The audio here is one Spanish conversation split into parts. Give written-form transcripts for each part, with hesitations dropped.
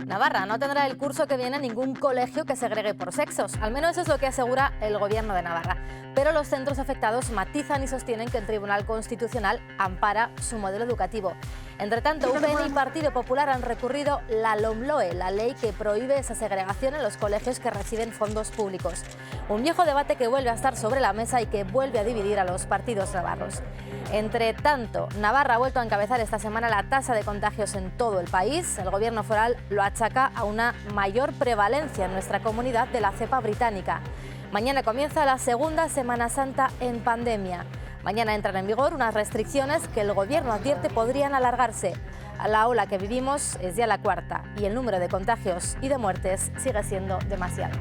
Navarra no tendrá el curso que viene ningún colegio que segregue por sexos, al menos eso es lo que asegura el Gobierno de Navarra. Pero los centros afectados matizan y sostienen que el Tribunal Constitucional ampara su modelo educativo. Entre tanto, UPN y Partido Popular han recurrido la LOMLOE, la ley que prohíbe esa segregación en los colegios que reciben fondos públicos. Un viejo debate que vuelve a estar sobre la mesa y que vuelve a dividir a los partidos navarros. Entre tanto, Navarra ha vuelto a encabezar esta semana la tasa de contagios en todo el país. El Gobierno foral lo achaca a una mayor prevalencia en nuestra comunidad de la cepa británica. Mañana comienza la segunda Semana Santa en pandemia. Mañana entran en vigor unas restricciones que el Gobierno advierte podrían alargarse. La ola que vivimos es ya la cuarta y el número de contagios y de muertes sigue siendo demasiado.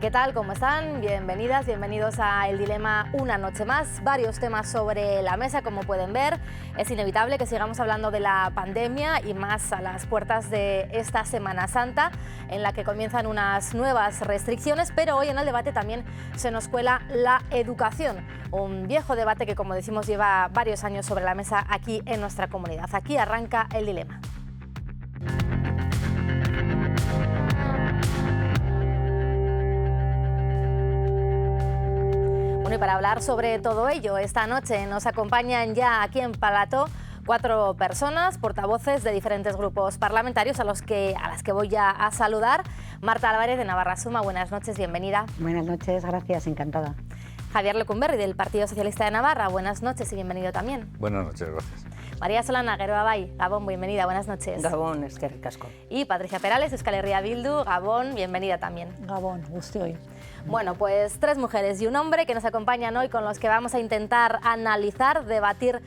¿Qué tal? ¿Cómo están? Bienvenidas, bienvenidos a El Dilema una noche más. Varios temas sobre la mesa, como pueden ver. Es inevitable que sigamos hablando de la pandemia y más a las puertas de esta Semana Santa, en la que comienzan unas nuevas restricciones, pero hoy en el debate también se nos cuela la educación. Un viejo debate que, como decimos, lleva varios años sobre la mesa aquí en nuestra comunidad. Aquí arranca El Dilema. Bueno, y para hablar sobre todo ello, esta noche nos acompañan ya aquí en Palató 4 personas, portavoces de diferentes grupos parlamentarios a las que voy ya a saludar. Marta Álvarez de Navarra Suma, buenas noches, bienvenida. Buenas noches, gracias, encantada. Javier Lecumberri del Partido Socialista de Navarra, buenas noches y bienvenido también. Buenas noches, gracias. María Solana Geroabay, Gabón, bienvenida, buenas noches. Gabón, eskerrik asko. Y Patricia Perales, Euskal Herria Bildu, Gabón, bienvenida también. Gabón, guztioi. Bueno, pues 3 mujeres y un hombre que nos acompañan hoy, con los que vamos a intentar analizar, debatir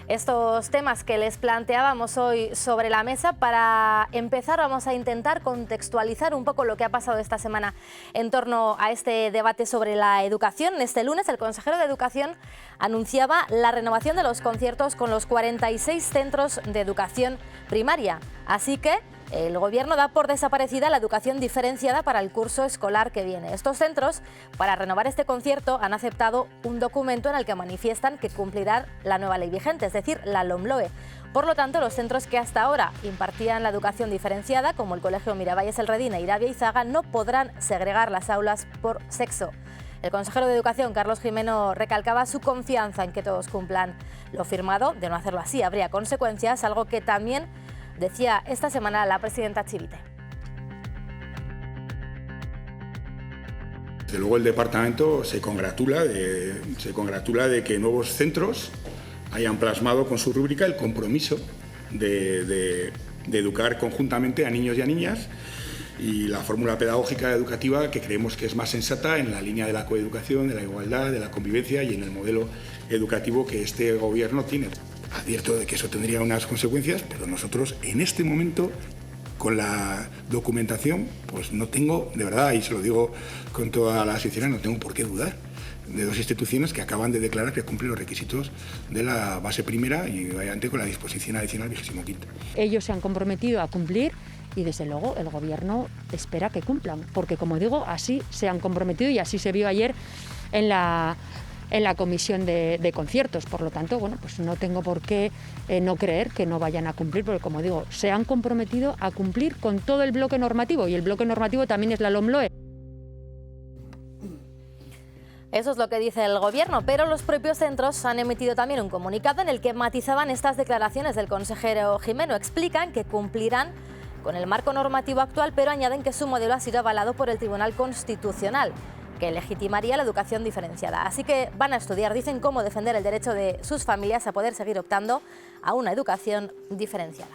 estos temas que les planteábamos hoy sobre la mesa. Para empezar, vamos a intentar contextualizar un poco lo que ha pasado esta semana en torno a este debate sobre la educación. Este lunes, el consejero de Educación anunciaba la renovación de los conciertos con los 46 centros de educación primaria. Así que el Gobierno da por desaparecida la educación diferenciada para el curso escolar que viene. Estos centros, para renovar este concierto, han aceptado un documento en el que manifiestan que cumplirán la nueva ley vigente, es decir, la LOMLOE. Por lo tanto, los centros que hasta ahora impartían la educación diferenciada, como el Colegio Miravalles El Redina y Irabia Izaga, no podrán segregar las aulas por sexo. El consejero de Educación, Carlos Gimeno, recalcaba su confianza en que todos cumplan lo firmado. De no hacerlo así, habría consecuencias, algo que también decía esta semana la presidenta Chivite. Desde luego el departamento se congratula de que nuevos centros hayan plasmado con su rúbrica el compromiso de educar conjuntamente a niños y a niñas, y la fórmula pedagógica educativa que creemos que es más sensata en la línea de la coeducación, de la igualdad, de la convivencia y en el modelo educativo que este Gobierno tiene. Advierto de que eso tendría unas consecuencias, pero nosotros en este momento, con la documentación, pues no tengo, de verdad, y se lo digo con toda la sinceridad, no tengo por qué dudar de 2 instituciones que acaban de declarar que cumplen los requisitos de la base primera y obviamente con la disposición adicional 25ª. Ellos se han comprometido a cumplir y desde luego el Gobierno espera que cumplan, porque como digo, así se han comprometido y así se vio ayer en la comisión de conciertos. Por lo tanto, bueno, pues no tengo por qué no creer que no vayan a cumplir, porque como digo, se han comprometido a cumplir con todo el bloque normativo, y el bloque normativo también es la LOMLOE. Eso es lo que dice el Gobierno, pero los propios centros han emitido también un comunicado en el que matizaban estas declaraciones del consejero Gimeno. Explican que cumplirán con el marco normativo actual, pero añaden que su modelo ha sido avalado por el Tribunal Constitucional, que legitimaría la educación diferenciada. Así que van a estudiar, dicen, cómo defender el derecho de sus familias a poder seguir optando a una educación diferenciada.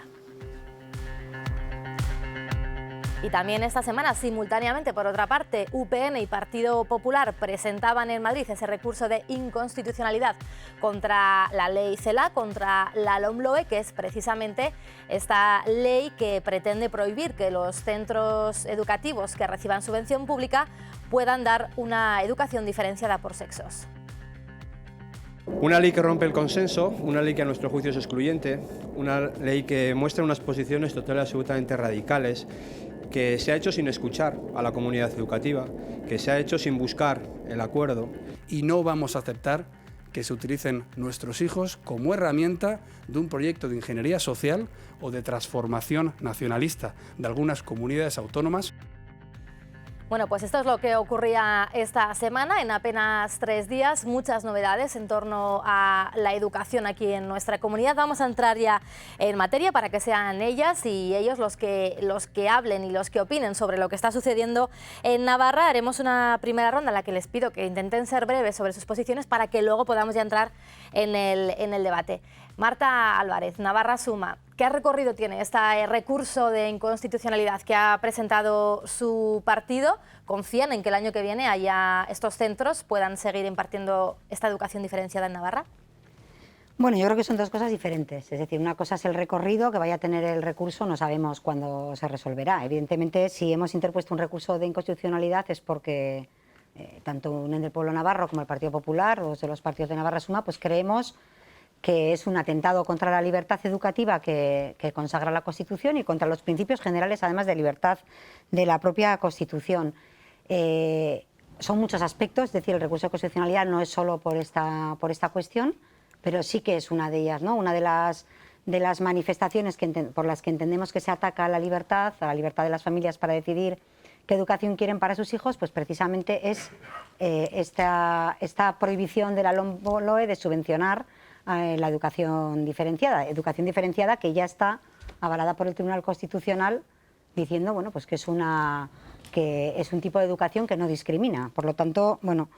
Y también esta semana, simultáneamente, por otra parte, UPN y Partido Popular presentaban en Madrid ese recurso de inconstitucionalidad contra la ley CELA, contra la LOMLOE, que es precisamente esta ley que pretende prohibir que los centros educativos que reciban subvención pública puedan dar una educación diferenciada por sexos. Una ley que rompe el consenso, una ley que a nuestro juicio es excluyente, una ley que muestra unas posiciones total y absolutamente radicales, que se ha hecho sin escuchar a la comunidad educativa, que se ha hecho sin buscar el acuerdo. Y no vamos a aceptar que se utilicen nuestros hijos como herramienta de un proyecto de ingeniería social o de transformación nacionalista de algunas comunidades autónomas. Bueno, pues esto es lo que ocurría esta semana. En apenas 3 días, muchas novedades en torno a la educación aquí en nuestra comunidad. Vamos a entrar ya en materia para que sean ellas y ellos los que hablen y los que opinen sobre lo que está sucediendo en Navarra. Haremos una primera ronda en la que les pido que intenten ser breves sobre sus posiciones para que luego podamos ya entrar en el debate. Marta Álvarez, Navarra Suma, ¿qué recorrido tiene este recurso de inconstitucionalidad que ha presentado su partido? ¿Confían en que el año que viene haya estos centros puedan seguir impartiendo esta educación diferenciada en Navarra? Bueno, yo creo que son dos cosas diferentes. Es decir, una cosa es el recorrido, que vaya a tener el recurso, no sabemos cuándo se resolverá. Evidentemente, si hemos interpuesto un recurso de inconstitucionalidad es porque tanto Unión del Pueblo Navarro como el Partido Popular, o de los partidos de Navarra Suma, pues creemos que es un atentado contra la libertad educativa que consagra la Constitución y contra los principios generales, además de libertad de la propia Constitución. Son muchos aspectos, es decir, el recurso de constitucionalidad no es solo por esta cuestión, pero sí que es una de ellas, ¿no? Una de las manifestaciones por las que entendemos que se ataca a la libertad de las familias para decidir qué educación quieren para sus hijos, pues precisamente es esta prohibición de la LOMLOE de subvencionar la educación diferenciada que ya está avalada por el Tribunal Constitucional diciendo, bueno, pues que es un tipo de educación que no discrimina. Por lo tanto, bueno,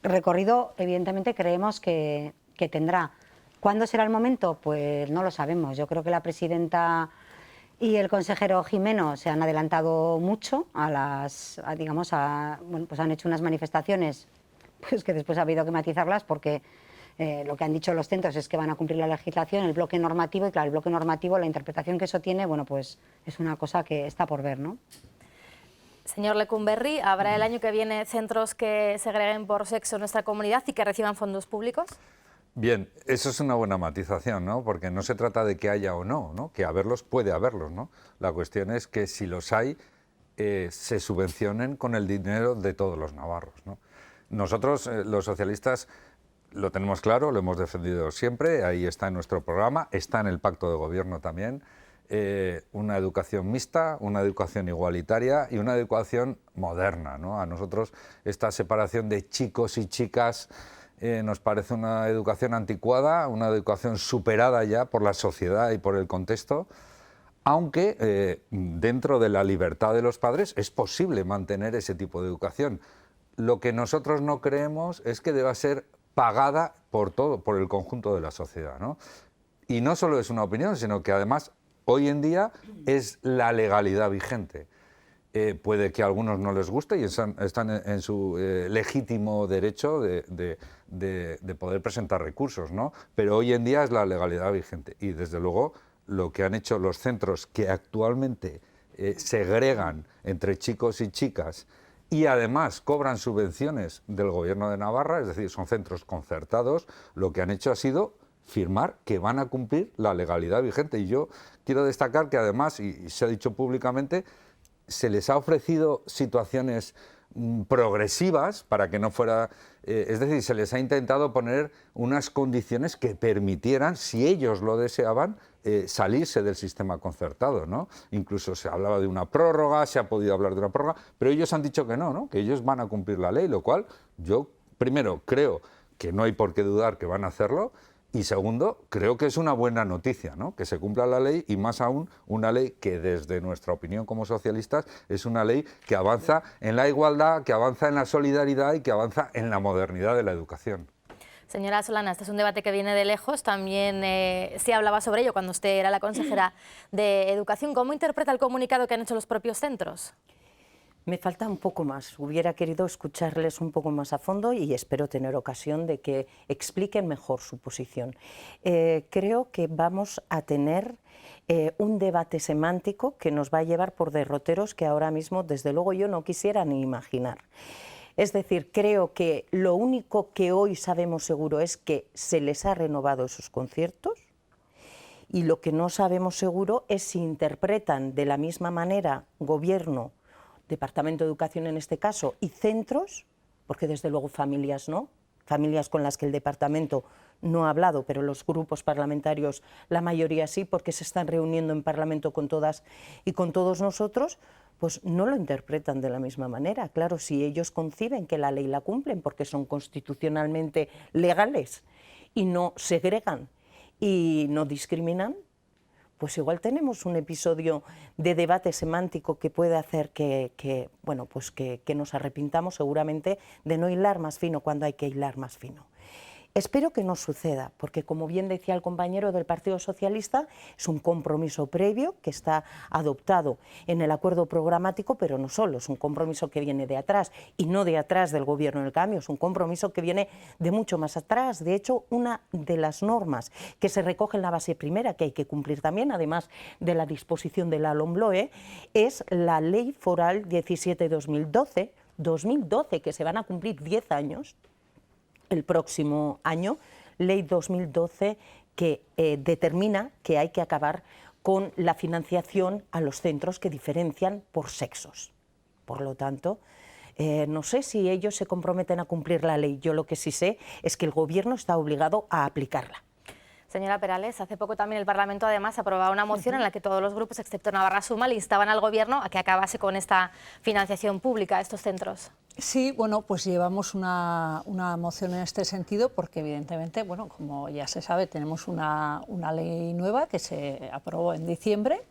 recorrido evidentemente creemos que tendrá. ¿Cuándo será el momento? Pues no lo sabemos. Yo creo que la presidenta y el consejero Jimeno se han adelantado mucho bueno, pues han hecho unas manifestaciones pues que después ha habido que matizarlas porque lo que han dicho los centros es que van a cumplir la legislación, el bloque normativo, y claro, el bloque normativo, la interpretación que eso tiene, bueno, pues es una cosa que está por ver, ¿no? Señor Lecumberri, ¿habrá el año que viene centros que segreguen por sexo en nuestra comunidad y que reciban fondos públicos? Bien, eso es una buena matización, ¿no? Porque no se trata de que haya o no, ¿no? Que haberlos puede haberlos, ¿no? La cuestión es que si los hay, se subvencionen con el dinero de todos los navarros, ¿no? Nosotros, los socialistas, lo tenemos claro, lo hemos defendido siempre, ahí está en nuestro programa, está en el pacto de gobierno también, una educación mixta, una educación igualitaria y una educación moderna, ¿no? A nosotros esta separación de chicos y chicas nos parece una educación anticuada, una educación superada ya por la sociedad y por el contexto, aunque dentro de la libertad de los padres es posible mantener ese tipo de educación. Lo que nosotros no creemos es que deba ser pagada por el conjunto de la sociedad, ¿no? Y no solo es una opinión, sino que además hoy en día es la legalidad vigente. Puede que a algunos no les guste y están en su legítimo derecho de poder presentar recursos, ¿no? Pero hoy en día es la legalidad vigente y desde luego lo que han hecho los centros que actualmente segregan entre chicos y chicas y además cobran subvenciones del Gobierno de Navarra, es decir, son centros concertados, lo que han hecho ha sido firmar que van a cumplir la legalidad vigente. Y yo quiero destacar que además, y se ha dicho públicamente, se les ha ofrecido situaciones progresivas para que no fuera, es decir, se les ha intentado poner unas condiciones que permitieran, si ellos lo deseaban, salirse del sistema concertado, ¿no? Incluso se hablaba de una prórroga, se ha podido hablar de una prórroga, pero ellos han dicho que no, ¿no? Que ellos van a cumplir la ley, lo cual yo, primero, creo que no hay por qué dudar que van a hacerlo, y segundo, creo que es una buena noticia, ¿no? Que se cumpla la ley y más aún una ley que desde nuestra opinión como socialistas es una ley que avanza en la igualdad, que avanza en la solidaridad y que avanza en la modernidad de la educación. Señora Solana, este es un debate que viene de lejos, también se hablaba sobre ello cuando usted era la consejera de Educación. ¿Cómo interpreta el comunicado que han hecho los propios centros? Me falta un poco más, hubiera querido escucharles un poco más a fondo y espero tener ocasión de que expliquen mejor su posición. Creo que vamos a tener un debate semántico que nos va a llevar por derroteros que ahora mismo, desde luego, yo no quisiera ni imaginar. Es decir, creo que lo único que hoy sabemos seguro es que se les ha renovado esos conciertos y lo que no sabemos seguro es si interpretan de la misma manera Gobierno, Departamento de Educación en este caso, y centros, porque desde luego familias no, familias con las que el departamento no ha hablado, pero los grupos parlamentarios, la mayoría sí, porque se están reuniendo en Parlamento con todas y con todos nosotros, pues no lo interpretan de la misma manera. Claro, si ellos conciben que la ley la cumplen porque son constitucionalmente legales y no segregan y no discriminan, pues igual tenemos un episodio de debate semántico que puede hacer que nos arrepintamos seguramente de no hilar más fino cuando hay que hilar más fino. Espero que no suceda, porque como bien decía el compañero del Partido Socialista, es un compromiso previo que está adoptado en el acuerdo programático, pero no solo, es un compromiso que viene de atrás y no de atrás del Gobierno del Cambio, es un compromiso que viene de mucho más atrás. De hecho, una de las normas que se recoge en la base primera, que hay que cumplir también, además de la disposición de la LOMLOE, es la Ley Foral 17-2012, que se van a cumplir 10 años, el próximo año, Ley 2012, que determina que hay que acabar con la financiación a los centros que diferencian por sexos. Por lo tanto, no sé si ellos se comprometen a cumplir la ley. Yo lo que sí sé es que el Gobierno está obligado a aplicarla. Señora Perales, hace poco también el Parlamento además aprobaba una moción en la que todos los grupos, excepto Navarra Suma, le instaban al Gobierno a que acabase con esta financiación pública a estos centros. Sí, bueno, pues llevamos una moción en este sentido porque evidentemente, bueno, como ya se sabe, tenemos una ley nueva que se aprobó en diciembre,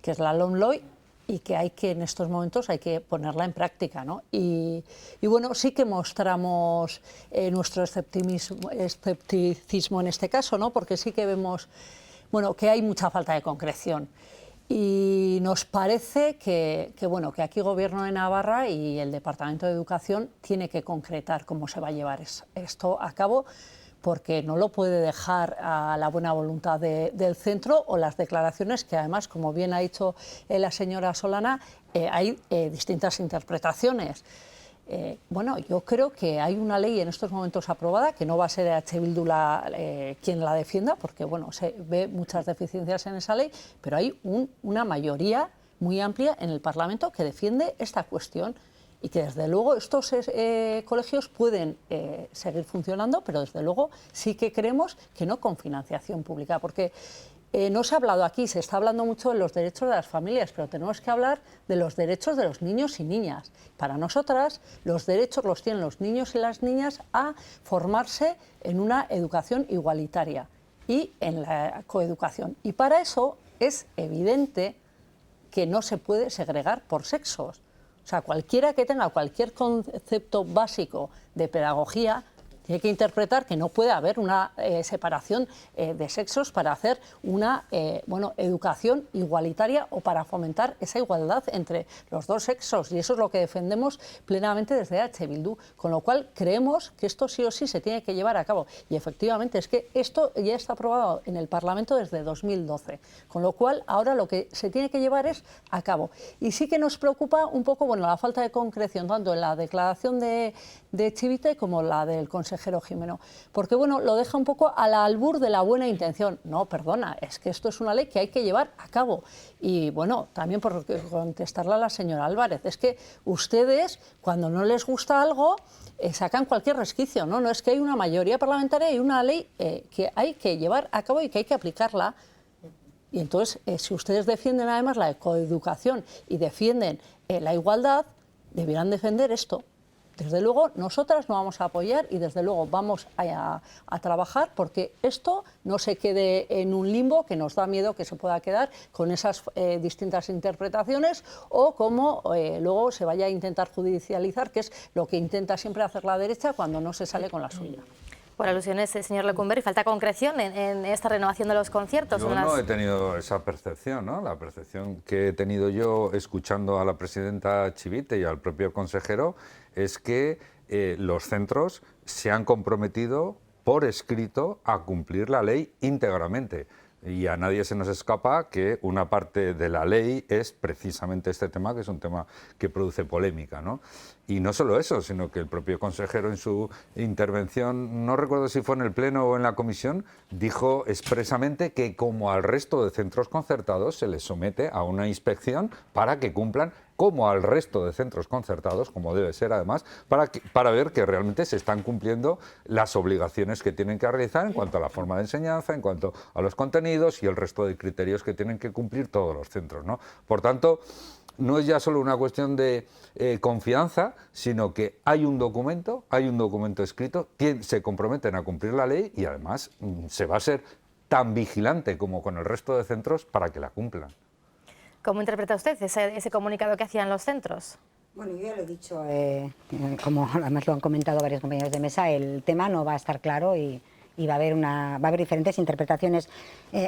que es la LOMLOE, y que en estos momentos hay que ponerla en práctica, ¿no? Y bueno, sí que mostramos nuestro escepticismo en este caso, ¿no? Porque sí que vemos, bueno, que hay mucha falta de concreción. Y nos parece que aquí el Gobierno de Navarra y el Departamento de Educación tiene que concretar cómo se va a llevar esto a cabo, porque no lo puede dejar a la buena voluntad del centro o las declaraciones que además, como bien ha dicho la señora Solana, hay distintas interpretaciones. Bueno, yo creo que hay una ley en estos momentos aprobada, que no va a ser EH Bildu quien la defienda, porque bueno, se ve muchas deficiencias en esa ley, pero hay una mayoría muy amplia en el Parlamento que defiende esta cuestión y que desde luego estos colegios pueden seguir funcionando, pero desde luego sí que creemos que no con financiación pública, porque no se ha hablado aquí, se está hablando mucho de los derechos de las familias, pero tenemos que hablar de los derechos de los niños y niñas. Para nosotras, los derechos los tienen los niños y las niñas a formarse en una educación igualitaria y en la coeducación. Y para eso es evidente que no se puede segregar por sexos. O sea, cualquiera que tenga cualquier concepto básico de pedagogía tiene que interpretar que no puede haber una separación de sexos para hacer una educación igualitaria o para fomentar esa igualdad entre los dos sexos. Y eso es lo que defendemos plenamente desde EH Bildu. Con lo cual creemos que esto sí o sí se tiene que llevar a cabo. Y efectivamente es que esto ya está aprobado en el Parlamento desde 2012. Con lo cual ahora lo que se tiene que llevar es a cabo. Y sí que nos preocupa un poco la falta de concreción tanto en la declaración de Chivite como la del consejero Jimeno, porque lo deja un poco al albur de la buena intención. No, perdona, es que esto es una ley que hay que llevar a cabo. Y también por contestarle a la señora Álvarez, es que ustedes cuando no les gusta algo sacan cualquier resquicio, ¿no? No es que hay una mayoría parlamentaria y una ley que hay que llevar a cabo y que hay que aplicarla. Y entonces, si ustedes defienden además la coeducación y defienden la igualdad, deberán defender esto. Desde luego, nosotras no vamos a apoyar y desde luego vamos a trabajar porque esto no se quede en un limbo que nos da miedo que se pueda quedar con esas distintas interpretaciones o como luego se vaya a intentar judicializar, que es lo que intenta siempre hacer la derecha cuando no se sale con la suya. Por alusiones, señor Lecumberri, falta concreción en esta renovación de los conciertos. Yo no he tenido esa percepción, ¿no? La percepción que he tenido yo escuchando a la presidenta Chivite y al propio consejero es que los centros se han comprometido por escrito a cumplir la ley íntegramente. Y a nadie se nos escapa que una parte de la ley es precisamente este tema, que es un tema que produce polémica, ¿no? Y no solo eso, sino que el propio consejero en su intervención, no recuerdo si fue en el Pleno o en la comisión, dijo expresamente que como al resto de centros concertados se les somete a una inspección para que cumplan como al resto de centros concertados, como debe ser además, para ver que realmente se están cumpliendo las obligaciones que tienen que realizar en cuanto a la forma de enseñanza, en cuanto a los contenidos y el resto de criterios que tienen que cumplir todos los centros, ¿no? Por tanto, no es ya solo una cuestión de confianza, sino que hay un documento escrito, se comprometen a cumplir la ley y además se va a ser tan vigilante como con el resto de centros para que la cumplan. ¿Cómo interpreta usted ese comunicado que hacían los centros? Bueno, yo ya lo he dicho, como además lo han comentado varios compañeros de mesa, el tema no va a estar claro y va a haber diferentes interpretaciones.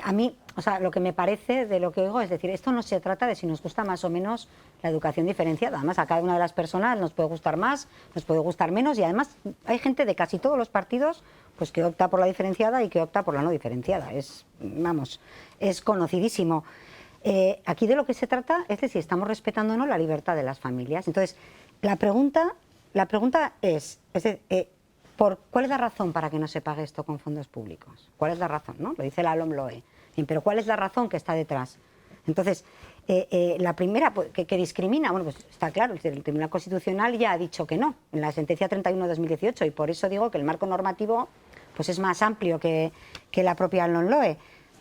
A mí, o sea, lo que me parece de lo que oigo es decir, esto no se trata de si nos gusta más o menos la educación diferenciada. Además, a cada una de las personas nos puede gustar más, nos puede gustar menos y además hay gente de casi todos los partidos pues que opta por la diferenciada y que opta por la no diferenciada. Es conocidísimo. Aquí de lo que se trata es de si estamos respetando o no la libertad de las familias. Entonces, la pregunta es ¿cuál es la razón para que no se pague esto con fondos públicos? ¿Cuál es la razón? ¿No? Lo dice la LOMLOE. Pero ¿cuál es la razón que está detrás? Entonces, la primera, que discrimina, bueno, pues está claro, el Tribunal Constitucional ya ha dicho que no, en la sentencia 31/2018, y por eso digo que el marco normativo pues es más amplio que la propia LOMLOE.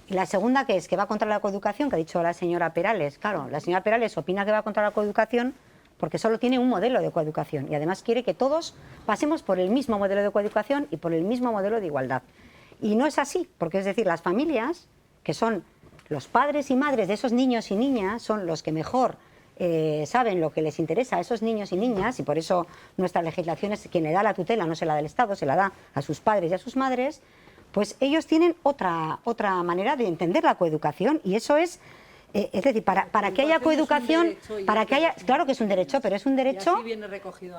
Y la segunda, que es que va contra la coeducación, que ha dicho la señora Perales. Claro, la señora Perales opina que va contra la coeducación porque solo tiene un modelo de coeducación y además quiere que todos pasemos por el mismo modelo de coeducación y por el mismo modelo de igualdad. Y no es así, porque es decir, las familias, que son los padres y madres de esos niños y niñas, son los que mejor saben lo que les interesa a esos niños y niñas, y por eso nuestra legislación es quien le da la tutela, no se la da el Estado, se la da a sus padres y a sus madres. Pues ellos tienen otra manera de entender la coeducación y eso es decir, para que haya coeducación, claro que es un derecho, pero es un derecho,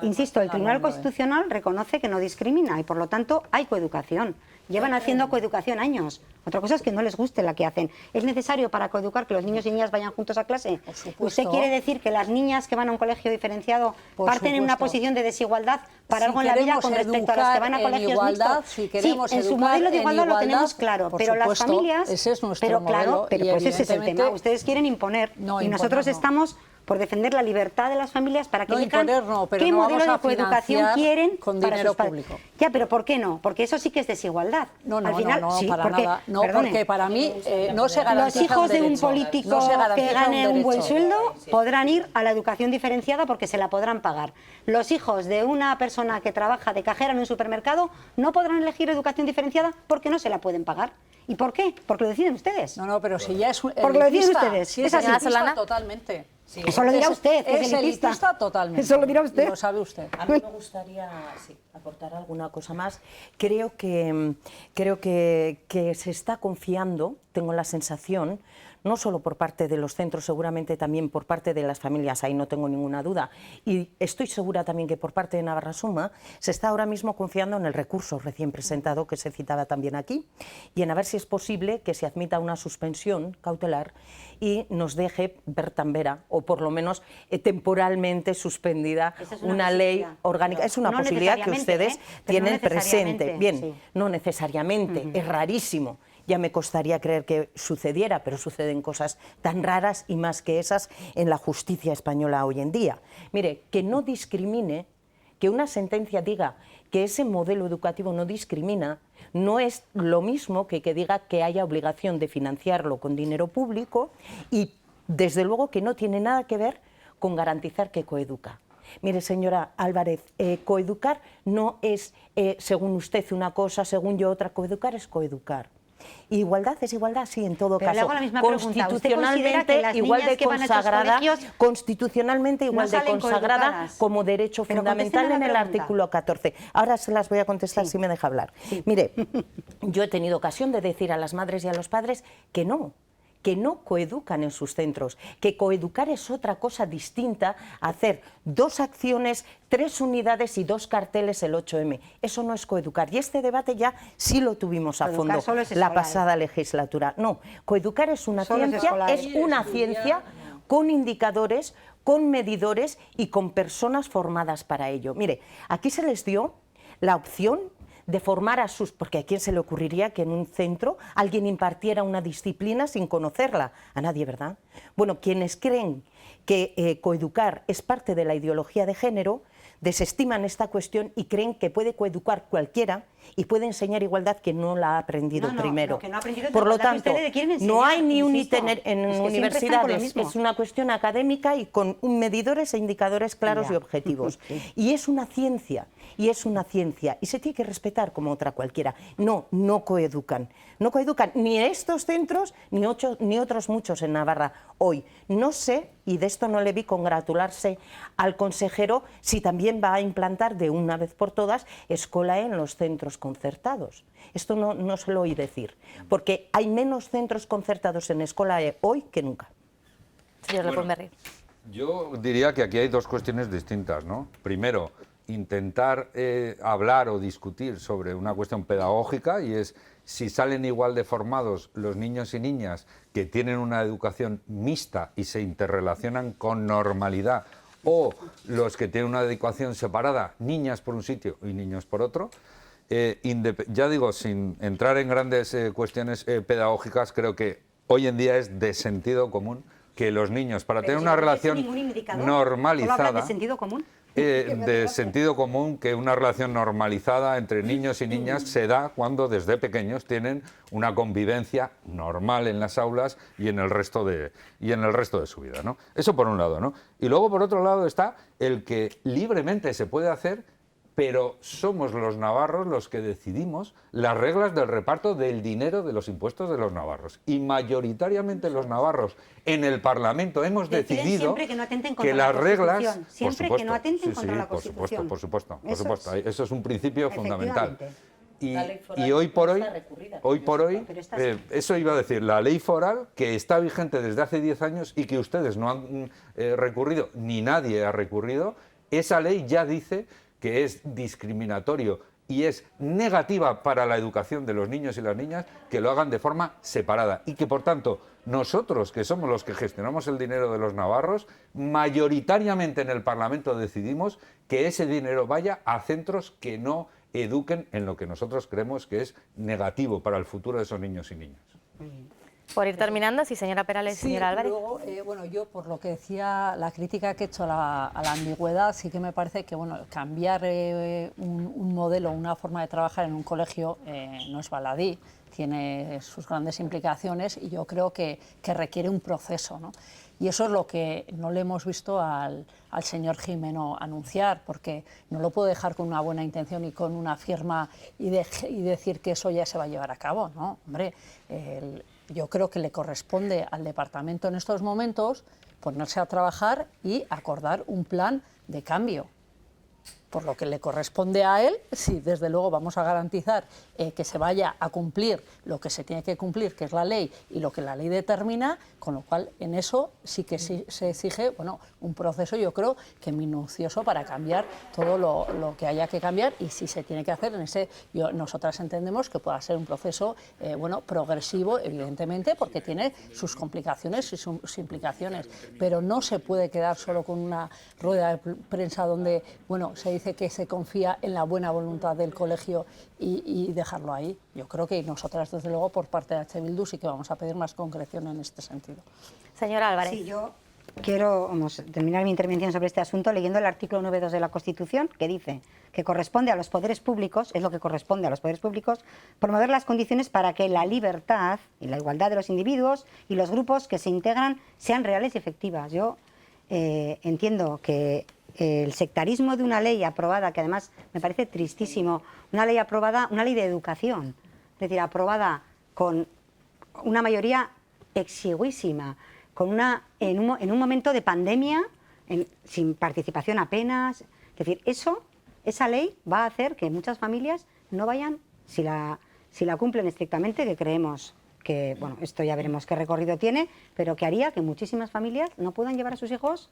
insisto, el Tribunal Constitucional reconoce que no discrimina y por lo tanto hay coeducación. Llevan haciendo coeducación años. Otra cosa es que no les guste la que hacen. ¿Es necesario para coeducar que los niños y niñas vayan juntos a clase? ¿Usted quiere decir que las niñas que van a un colegio diferenciado parten en una posición de desigualdad para algo en la vida con respecto a las que van a colegios mixtos? Sí, en su modelo de igualdad lo tenemos claro, pero las familias... Ese es nuestro modelo, pero pues ese es el tema. Ustedes quieren imponer y nosotros estamos por defender la libertad de las familias para que elijan qué modelo de coeducación quieren con para dinero sus padres. público. Ya, pero ¿por qué no? Porque eso sí que es desigualdad. Al final, sí, para porque, nada. No, perdone, porque para mí no se garantiza los hijos de un derecho. político No se que garantiza gane un buen derecho. sueldo podrán ir a la educación diferenciada porque se la podrán pagar. Los hijos de una persona que trabaja de cajera en un supermercado no podrán elegir educación diferenciada porque no se la pueden pagar. ¿Y por qué? Porque lo deciden ustedes. No, pero si ya es porque lo deciden ustedes. Si es así. elitista totalmente. Sí. Eso lo dirá usted, que es elitista totalmente. Eso lo dirá usted. Y lo sabe usted. A mí me gustaría aportar alguna cosa más. Creo que se está confiando, tengo la sensación, no solo por parte de los centros, seguramente también por parte de las familias, ahí no tengo ninguna duda, y estoy segura también que por parte de Navarra Suma se está ahora mismo confiando en el recurso recién presentado que se citaba también aquí, y en a ver si es posible que se admita una suspensión cautelar y nos deje ver tan vera, o por lo menos temporalmente suspendida, una ley orgánica. Es una posibilidad que ustedes tienen presente. Bien, sí. No necesariamente, es rarísimo. Ya me costaría creer que sucediera, pero suceden cosas tan raras y más que esas en la justicia española hoy en día. Mire, que no discrimine, que una sentencia diga que ese modelo educativo no discrimina, no es lo mismo que diga que haya obligación de financiarlo con dinero público y, desde luego, que no tiene nada que ver con garantizar que coeduca. Mire, señora Álvarez, coeducar no es, según usted, una cosa, según yo otra. Coeducar es coeducar. Igualdad es igualdad, sí, en todo pero caso. le hago la misma pregunta. Constitucionalmente igual de consagrada, constitucionalmente igual de consagrada como derecho fundamental en el artículo 14. Ahora se las voy a contestar si me deja hablar. Sí. Mire, yo he tenido ocasión de decir a las madres y a los padres que no coeducan en sus centros, que coeducar es otra cosa distinta a hacer 2 acciones, 3 unidades y 2 carteles el 8M. Eso no es coeducar. Y este debate ya sí lo tuvimos a fondo la pasada legislatura. No, coeducar es una ciencia, es una ciencia con indicadores, con medidores y con personas formadas para ello. Mire, aquí se les dio la opción de formar a sus... Porque ¿a quién se le ocurriría que en un centro alguien impartiera una disciplina sin conocerla? A nadie, ¿verdad? Bueno, quienes creen que coeducar es parte de la ideología de género, desestiman esta cuestión y creen que puede coeducar cualquiera y puede enseñar igualdad que no la ha aprendido primero. Que no ha aprendido por lo tanto, no hay ni un ítem en es que universidades, es una cuestión académica y con medidores e indicadores claros y objetivos. Y es una ciencia, y se tiene que respetar como otra cualquiera. No coeducan. No coeducan ni estos centros ni otros muchos en Navarra hoy. No sé, y de esto no le vi congratularse al consejero, si también va a implantar de una vez por todas Escolae en los centros concertados. Esto no se lo oí decir, porque hay menos centros concertados en Escolae hoy que nunca. Señor Lecumberri. Yo diría que aquí hay dos cuestiones distintas, ¿no? Primero, intentar hablar o discutir sobre una cuestión pedagógica, y es si salen igual de formados los niños y niñas que tienen una educación mixta y se interrelacionan con normalidad, o los que tienen una educación separada, niñas por un sitio y niños por otro. Ya digo, sin entrar en grandes cuestiones pedagógicas, creo que hoy en día es de sentido común que los niños, para tener una relación normalizada... ¿De sentido común? De sentido común que una relación normalizada entre niños y niñas se da cuando desde pequeños tienen una convivencia normal en las aulas y en el resto de su vida, ¿no? Eso por un lado, ¿no? Y luego por otro lado está el que libremente se puede hacer, pero somos los navarros los que decidimos las reglas del reparto del dinero de los impuestos de los navarros. Y mayoritariamente los navarros en el Parlamento hemos decidido que las reglas... Siempre que no atenten contra la Constitución. Por supuesto. Eso es un principio fundamental. Y hoy por hoy, eso iba a decir, la ley foral, que está vigente desde hace 10 años y que ustedes no han recurrido, ni nadie ha recurrido, esa ley ya dice que es discriminatorio y es negativa para la educación de los niños y las niñas que lo hagan de forma separada, y que por tanto nosotros, que somos los que gestionamos el dinero de los navarros, mayoritariamente en el Parlamento decidimos que ese dinero vaya a centros que no eduquen en lo que nosotros creemos que es negativo para el futuro de esos niños y niñas. Por ir terminando, sí, señora Perales, sí, señora Álvarez. Luego, bueno, yo por lo que decía, la crítica que he hecho a la ambigüedad, sí que me parece que cambiar un modelo, una forma de trabajar en un colegio no es baladí, tiene sus grandes implicaciones y yo creo que requiere un proceso, ¿no? Y eso es lo que no le hemos visto al señor Gimeno anunciar, porque no lo puedo dejar con una buena intención y con una firma y decir que eso ya se va a llevar a cabo, ¿no? Hombre, yo creo que le corresponde al departamento en estos momentos ponerse a trabajar y acordar un plan de cambio. Por lo que le corresponde a él, sí, desde luego vamos a garantizar que se vaya a cumplir lo que se tiene que cumplir, que es la ley y lo que la ley determina, con lo cual en eso sí que se exige un proceso, yo creo, que minucioso para cambiar todo lo que haya que cambiar, y si se tiene que hacer en ese, nosotras entendemos que pueda ser un proceso progresivo, evidentemente, porque tiene sus complicaciones y sus implicaciones, pero no se puede quedar solo con una rueda de prensa donde se dice que se confía en la buena voluntad del colegio y dejarlo ahí. Yo creo que nosotras, desde luego, por parte de H. Bildu sí que vamos a pedir más concreción en este sentido. Señora Álvarez. Sí, yo quiero terminar mi intervención sobre este asunto leyendo el artículo 9.2 de la Constitución, que dice que corresponde a los poderes públicos, es lo que corresponde a los poderes públicos, promover las condiciones para que la libertad y la igualdad de los individuos y los grupos que se integran sean reales y efectivas. Yo entiendo que el sectarismo de una ley aprobada, que además me parece tristísimo, una ley aprobada, una ley de educación, es decir, aprobada con una mayoría exiguísima, en un momento de pandemia, sin participación apenas, es decir, esa ley va a hacer que muchas familias no vayan, si la cumplen estrictamente, que creemos que, esto ya veremos qué recorrido tiene, pero que haría que muchísimas familias no puedan llevar a sus hijos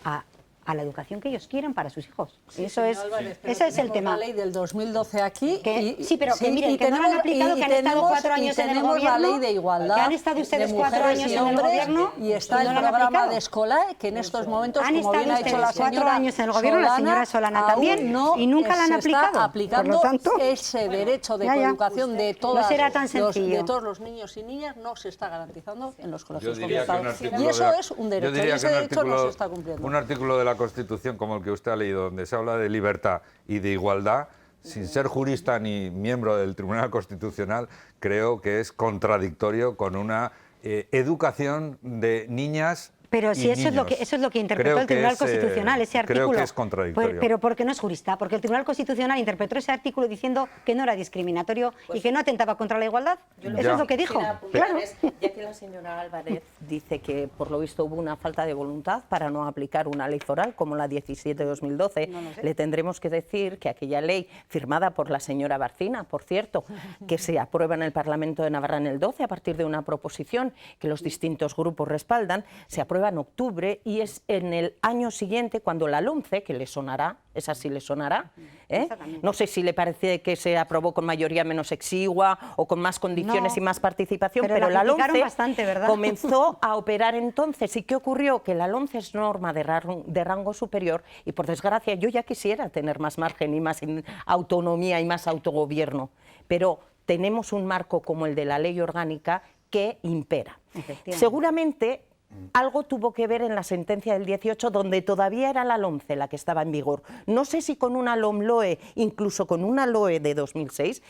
a a la educación que ellos quieran para sus hijos. Sí, eso es, Álvarez, ese es el tema. La ley del 2012 aquí. Sí, pero que miren, que no lo han aplicado, que han estado 4 años en el gobierno. Tenemos la ley de igualdad. Que han estado ustedes 4 años en el gobierno. Y está el programa de Escolae, que en estos momentos, como bien ha dicho la señora 4 años en el gobierno, la señora Solana también, y nunca la han aplicado. Está aplicando ese derecho de coeducación de todos los niños y niñas, no se está garantizando en los colegios concertados. Y eso es un derecho, y ese derecho no se está cumpliendo. Un artículo de la Constitución como el que usted ha leído, donde se habla de libertad y de igualdad, sin ser jurista ni miembro del Tribunal Constitucional, creo que es contradictorio con una educación de niñas. Pero si eso es lo que interpretó el Tribunal Constitucional, ese artículo. Creo que es contradictorio. Pero porque no es jurista, porque el Tribunal Constitucional interpretó ese artículo diciendo que no era discriminatorio y que no atentaba contra la igualdad. Eso es lo que dijo. Claro. Ya que la señora Álvarez dice que por lo visto hubo una falta de voluntad para no aplicar una ley foral como la 17 de 2012, le tendremos que decir que aquella ley firmada por la señora Barcina, por cierto, que se aprueba en el Parlamento de Navarra en el 12 a partir de una proposición que los distintos grupos respaldan, se aprueba en octubre y es en el año siguiente cuando la LOMCE, que le sonará, esa sí le sonará, no sé si le parece que se aprobó con mayoría menos exigua o con más condiciones y más participación, pero la LOMCE comenzó a operar entonces. ¿Y qué ocurrió? Que la LOMCE es norma de rango superior y por desgracia yo ya quisiera tener más margen y más autonomía y más autogobierno, pero tenemos un marco como el de la ley orgánica que impera. Seguramente algo tuvo que ver en la sentencia del 18, donde todavía era la LOMCE la que estaba en vigor. No sé si con una LOMLOE, incluso con una LOE de 2006,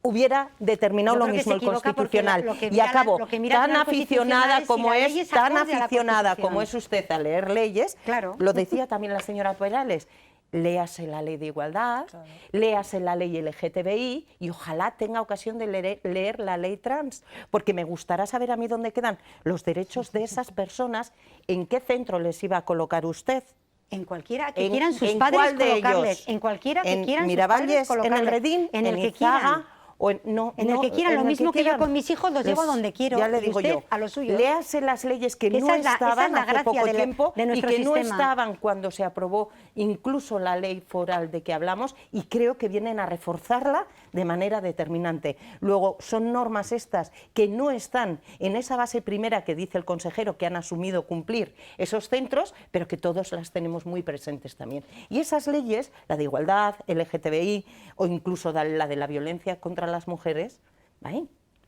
hubiera determinado lo mismo el Constitucional. Y acabo, tan aficionada como es, tan aficionada como es usted a leer leyes, lo decía también la señora Perales, léase la ley de igualdad, léase la ley LGTBI y ojalá tenga ocasión de leer la ley trans, porque me gustará saber a mí dónde quedan los derechos de esas personas, en qué centro les iba a colocar usted. En cualquiera que quieran sus padres colocarles, en cualquiera que quieran sus padres colocarles, en el Redín, en el que quieran. O en el que quieran, lo mismo que yo con mis hijos los llevo donde quiero. Ya le digo yo, a lo suyo. Léase las leyes que no estaban hace poco tiempo y que no estaban cuando se aprobó incluso la ley foral de que hablamos, y creo que vienen a reforzarla de manera determinante. Luego, son normas estas que no están en esa base primera que dice el consejero que han asumido cumplir esos centros, pero que todos las tenemos muy presentes también. Y esas leyes, la de igualdad, LGTBI o incluso la de la violencia contra las mujeres,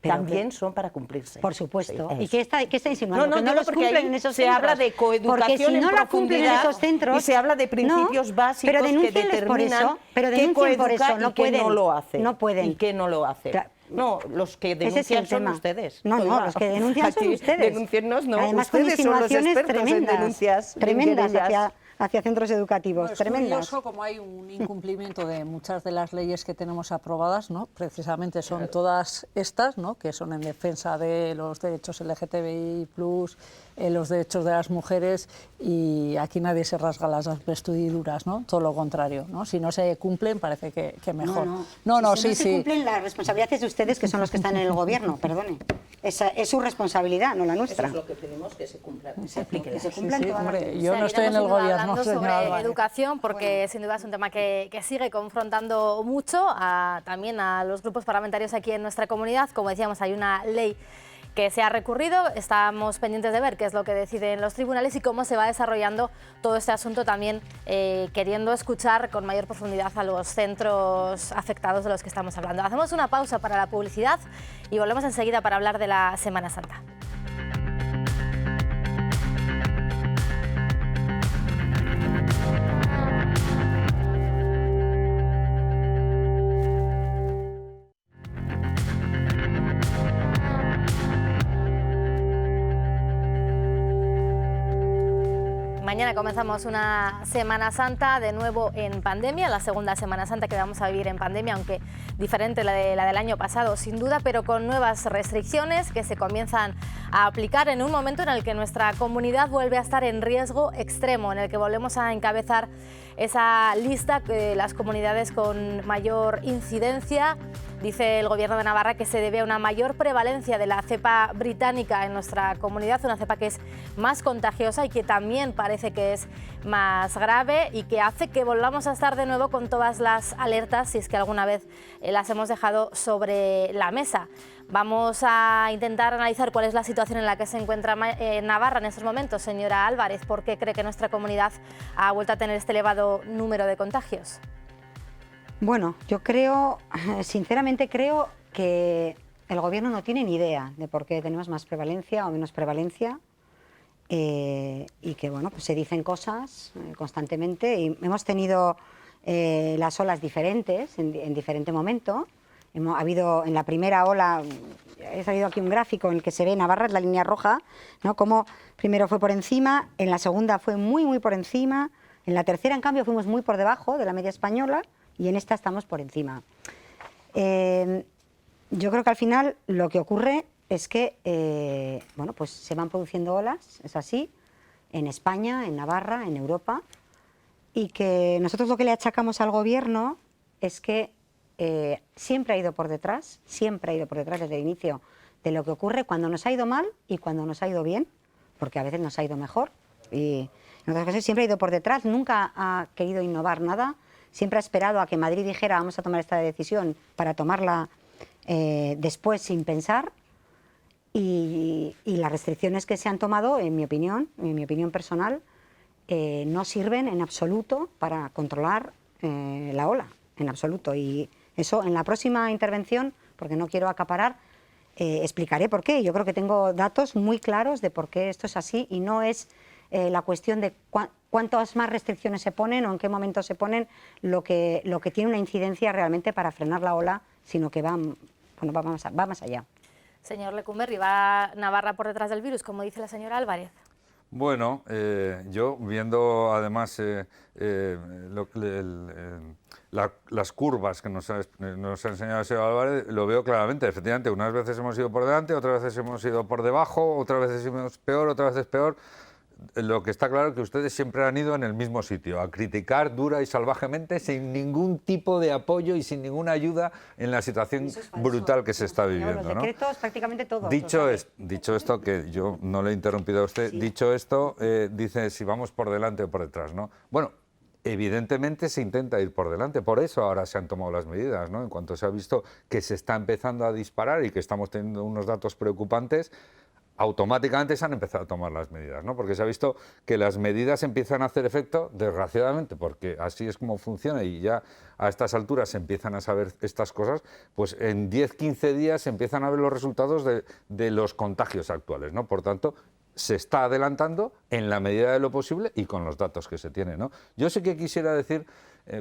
también son para cumplirse. Por supuesto. ¿Y qué está insinuando? Que no los cumplen en esos centros. Se habla de coeducación en profundidad esos centros, y se habla de principios básicos que determinan qué coeduca y qué no lo hace. No pueden. Y qué no lo hace. No, los que denuncian son ustedes. No, los que denuncian son ustedes. Denunciarnos no. Además, con insinuaciones tremendas hacia centros educativos, tremendas. Es curioso como hay un incumplimiento de muchas de las leyes que tenemos aprobadas, ¿no? Precisamente son todas estas, ¿no? Que son en defensa de los derechos LGTBI+, los derechos de las mujeres, y aquí nadie se rasga las vestiduras, ¿no? Todo lo contrario, ¿no? Si no se cumplen parece que mejor. Si no se cumplen, la responsabilidad es de ustedes, que son los que están en el gobierno, perdone. Esa es su responsabilidad, no la nuestra. Eso es lo que pedimos, que se cumplan, que se cumplan todas las leyes. Yo no estoy en el gobierno, sobre educación, porque sin duda es un tema que sigue confrontando mucho también a los grupos parlamentarios aquí en nuestra comunidad. Como decíamos, hay una ley que se ha recurrido, estamos pendientes de ver qué es lo que deciden los tribunales y cómo se va desarrollando todo este asunto, también queriendo escuchar con mayor profundidad a los centros afectados de los que estamos hablando. Hacemos una pausa para la publicidad y volvemos enseguida para hablar de la Semana Santa. Mañana comenzamos una Semana Santa de nuevo en pandemia, la segunda Semana Santa que vamos a vivir en pandemia, aunque diferente la del año pasado sin duda, pero con nuevas restricciones que se comienzan a aplicar en un momento en el que nuestra comunidad vuelve a estar en riesgo extremo, en el que volvemos a encabezar esa lista de las comunidades con mayor incidencia Dice el Gobierno de Navarra que se debe a una mayor prevalencia de la cepa británica en nuestra comunidad, una cepa que es más contagiosa y que también parece que es más grave y que hace que volvamos a estar de nuevo con todas las alertas, si es que alguna vez las hemos dejado sobre la mesa. Vamos a intentar analizar cuál es la situación en la que se encuentra Navarra en estos momentos. Señora Álvarez, ¿por qué cree que nuestra comunidad ha vuelto a tener este elevado número de contagios? Bueno, yo creo, sinceramente creo que el Gobierno no tiene ni idea de por qué tenemos más prevalencia o menos prevalencia y que bueno, pues se dicen cosas constantemente y hemos tenido las olas diferentes en diferente momento. Ha habido en la primera ola, he salido aquí un gráfico en el que se ve Navarra, es la línea roja, ¿no? Como primero fue por encima, en la segunda fue muy por encima, en la tercera en cambio fuimos muy por debajo de la media española y en esta estamos por encima. Yo creo que al final lo que ocurre es que bueno, pues se van produciendo olas, es así, en España, en Navarra, en Europa, y que nosotros lo que le achacamos al Gobierno es que siempre ha ido por detrás desde el inicio de lo que ocurre cuando nos ha ido mal y cuando nos ha ido bien, porque a veces nos ha ido mejor y en otras ocasiones siempre ha ido por detrás, nunca ha querido innovar nada, siempre ha esperado a que Madrid dijera vamos a tomar esta decisión para tomarla después sin pensar y las restricciones que se han tomado, en mi opinión personal, no sirven en absoluto para controlar la ola, en absoluto. Y eso en la próxima intervención, porque no quiero acaparar, explicaré por qué. Yo creo que tengo datos muy claros de por qué esto es así y no es la cuestión de cuántas más restricciones se ponen o en qué momento se ponen lo que tiene una incidencia realmente para frenar la ola, sino que va más allá. Señor Lecumberri, ¿va Navarra por detrás del virus, como dice la señora Álvarez? Bueno, yo viendo además las curvas que nos ha enseñado el señor Álvarez, lo veo claramente. Efectivamente, unas veces hemos ido por delante, otras veces hemos ido por debajo, otras veces hemos peor, otras veces peor. Lo que está claro es que ustedes siempre han ido en el mismo sitio, a criticar dura y salvajemente, sin ningún tipo de apoyo y sin ninguna ayuda en la situación brutal que se está viviendo. Los decretos, prácticamente todos. Dicho esto, que yo no le he interrumpido a usted, sí. Dicho esto, dice si vamos por delante o por detrás, ¿no? Bueno, evidentemente se intenta ir por delante, por eso ahora se han tomado las medidas, ¿no? En cuanto se ha visto que se está empezando a disparar y que estamos teniendo unos datos preocupantes, automáticamente se han empezado a tomar las medidas, ¿no? Porque se ha visto que las medidas empiezan a hacer efecto, desgraciadamente, porque así es como funciona y ya a estas alturas se empiezan a saber estas cosas, pues en 10-15 días se empiezan a ver los resultados de los contagios actuales, ¿no? Por tanto, se está adelantando en la medida de lo posible y con los datos que se tienen, ¿no? Yo sí que quisiera decir,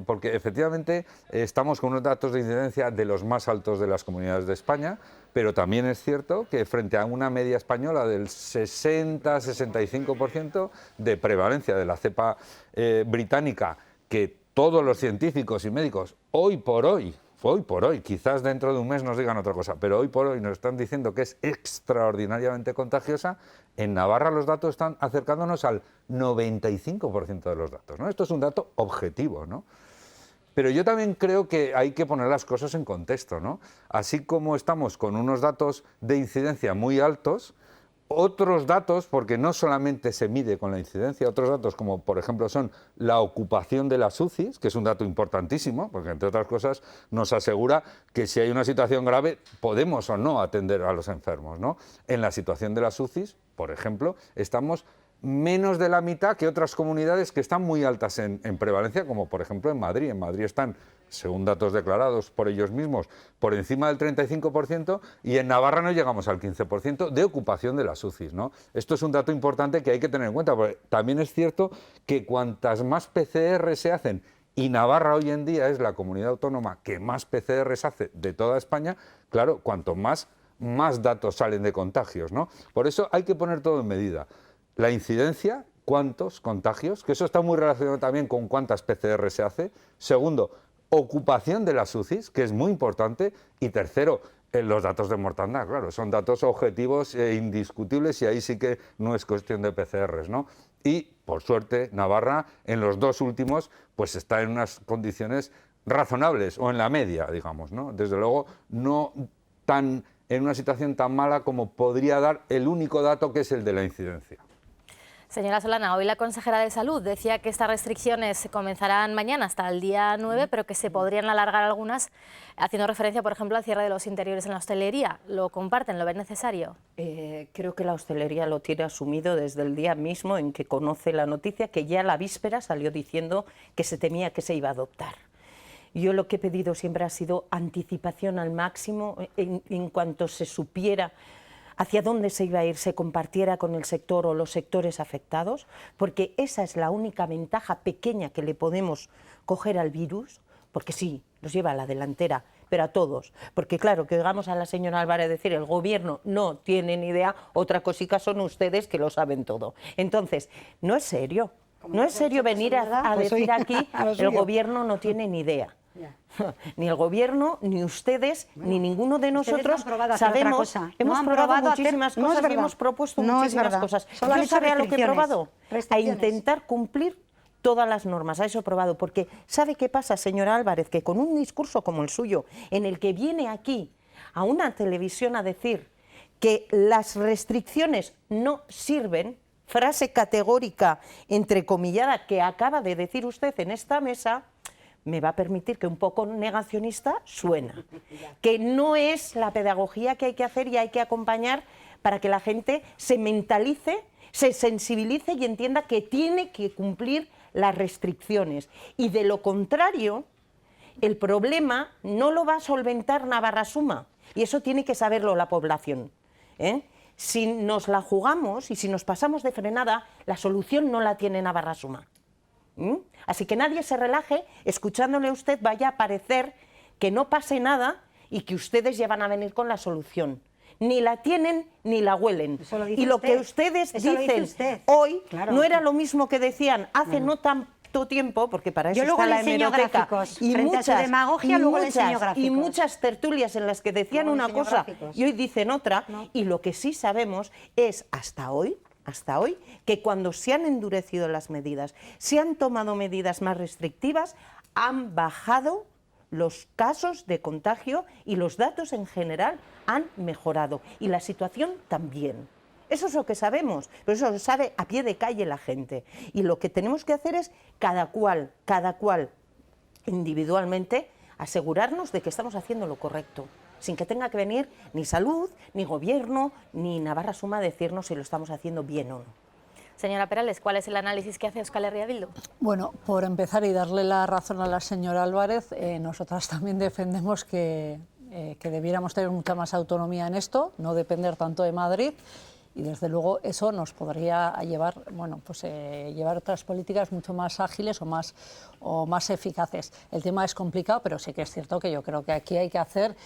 porque efectivamente estamos con unos datos de incidencia de los más altos de las comunidades de España, pero también es cierto que frente a una media española del 60-65% de prevalencia de la cepa británica, que todos los científicos y médicos hoy por hoy, quizás dentro de un mes nos digan otra cosa, pero hoy por hoy nos están diciendo que es extraordinariamente contagiosa, en Navarra los datos están acercándonos al 95% de los datos, ¿no? Esto es un dato objetivo, ¿no? Pero yo también creo que hay que poner las cosas en contexto, ¿no? Así como estamos con unos datos de incidencia muy altos, otros datos, porque no solamente se mide con la incidencia, otros datos como por ejemplo son la ocupación de las UCIs, que es un dato importantísimo, porque entre otras cosas nos asegura que si hay una situación grave podemos o no atender a los enfermos, ¿no? En la situación de las UCIs, por ejemplo, estamos menos de la mitad que otras comunidades que están muy altas en prevalencia, como por ejemplo en Madrid. En Madrid están, según datos declarados por ellos mismos, por encima del 35% y en Navarra no llegamos al 15% de ocupación de las UCIs, ¿no? Esto es un dato importante que hay que tener en cuenta, porque también es cierto que cuantas más PCR se hacen, y Navarra hoy en día es la comunidad autónoma que más PCR se hace de toda España, claro, cuanto más datos salen de contagios, ¿no? Por eso hay que poner todo en medida. La incidencia, cuántos contagios, que eso está muy relacionado también con cuántas PCR se hace. Segundo, ocupación de las UCIs, que es muy importante. Y tercero, los datos de mortandad, claro, son datos objetivos e indiscutibles y ahí sí que no es cuestión de PCRs, ¿no? Y, por suerte, Navarra, en los dos últimos, pues está en unas condiciones razonables o en la media, digamos, ¿no? Desde luego no tan en una situación tan mala como podría dar el único dato que es el de la incidencia. Señora Solana, hoy la consejera de Salud decía que estas restricciones comenzarán mañana hasta el día 9, pero que se podrían alargar algunas, haciendo referencia, por ejemplo, al cierre de los interiores en la hostelería. ¿Lo comparten? ¿Lo ven necesario? Creo que la hostelería lo tiene asumido desde el día mismo en que conoce la noticia, que ya la víspera salió diciendo que se temía que se iba a adoptar. Yo lo que he pedido siempre ha sido anticipación al máximo en cuanto se supiera hacia dónde se iba a ir, se compartiera con el sector o los sectores afectados, porque esa es la única ventaja pequeña que le podemos coger al virus, porque sí, nos lleva a la delantera, pero a todos. Porque claro, que oigamos a la señora Álvarez decir el gobierno no tiene ni idea, otra cosica son ustedes que lo saben todo. Entonces, no es serio, no es serio venir a decir aquí el gobierno no tiene ni idea. Ni el gobierno, ni ustedes, ni ninguno de nosotros sabemos. Hemos probado muchísimas cosas y hemos propuesto muchísimas cosas. ¿Yo sabe a lo que he probado? A intentar cumplir todas las normas, a eso he probado. Porque ¿sabe qué pasa, señora Álvarez? Que con un discurso como el suyo, en el que viene aquí a una televisión a decir que las restricciones no sirven, frase categórica, entrecomillada, que acaba de decir usted en esta mesa, me va a permitir que un poco negacionista suena, que no es la pedagogía que hay que hacer y hay que acompañar para que la gente se mentalice, se sensibilice y entienda que tiene que cumplir las restricciones. Y de lo contrario, el problema no lo va a solventar Navarra-Suma, y eso tiene que saberlo la población, ¿eh? Si nos la jugamos y si nos pasamos de frenada, la solución no la tiene Navarra-Suma. Así que nadie se relaje, escuchándole a usted vaya a parecer que no pase nada y que ustedes ya van a venir con la solución. Ni la tienen ni la huelen. Y lo que ustedes dicen hoy no era lo mismo que decían hace no tanto tiempo, porque para eso está la hemeroteca, y muchas tertulias en las que decían una cosa y hoy dicen otra, y lo que sí sabemos es hasta hoy, que cuando se han endurecido las medidas, se han tomado medidas más restrictivas, han bajado los casos de contagio y los datos en general han mejorado. Y la situación también. Eso es lo que sabemos, pero eso lo sabe a pie de calle la gente. Y lo que tenemos que hacer es cada cual individualmente asegurarnos de que estamos haciendo lo correcto, sin que tenga que venir ni Salud, ni Gobierno, ni Navarra-Suma a decirnos si lo estamos haciendo bien o no. Señora Perales, ¿cuál es el análisis que hace Euskal Herria Bildu? Bueno, por empezar y darle la razón a la señora Álvarez, nosotras también defendemos que debiéramos tener mucha más autonomía en esto, no depender tanto de Madrid. Y desde luego eso nos podría llevar, llevar otras políticas mucho más ágiles o más eficaces. El tema es complicado, pero sí que es cierto que yo creo que aquí hay que hacer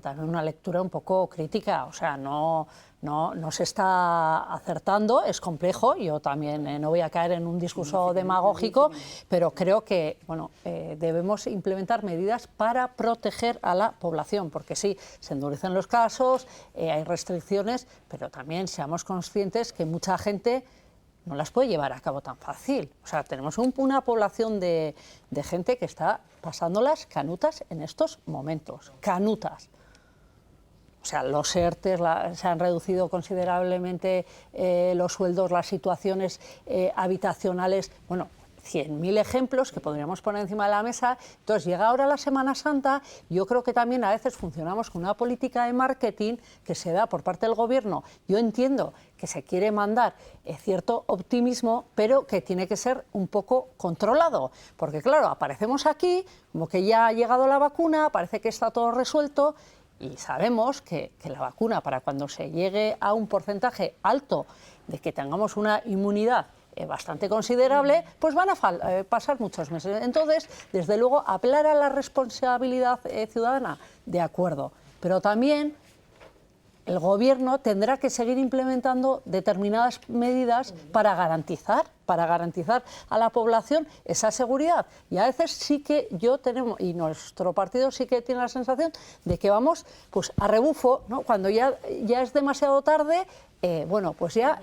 también una lectura un poco crítica. O sea, no se está acertando, es complejo. Yo también no voy a caer en un discurso demagógico, pero creo que debemos implementar medidas para proteger a la población, porque sí, se endurecen los casos, hay restricciones, pero también seamos conscientes que mucha gente no las puede llevar a cabo tan fácil. O sea, tenemos una población de gente que está pasándolas canutas en estos momentos, canutas. O sea, los ERTEs se han reducido considerablemente los sueldos, las situaciones habitacionales, 100.000 ejemplos que podríamos poner encima de la mesa. Entonces llega ahora la Semana Santa, yo creo que también a veces funcionamos con una política de marketing que se da por parte del Gobierno. Yo entiendo que se quiere mandar cierto optimismo, pero que tiene que ser un poco controlado, porque claro, aparecemos aquí como que ya ha llegado la vacuna, parece que está todo resuelto, y sabemos que la vacuna, para cuando se llegue a un porcentaje alto de que tengamos una inmunidad bastante considerable, pues van a pasar muchos meses. Entonces, desde luego, apelar a la responsabilidad ciudadana, de acuerdo, pero también el Gobierno tendrá que seguir implementando determinadas medidas para garantizar para garantizar a la población esa seguridad. Y a veces sí que y nuestro partido sí que tiene la sensación de que vamos pues a rebufo, ¿no? Cuando ya es demasiado tarde. Bueno, pues ya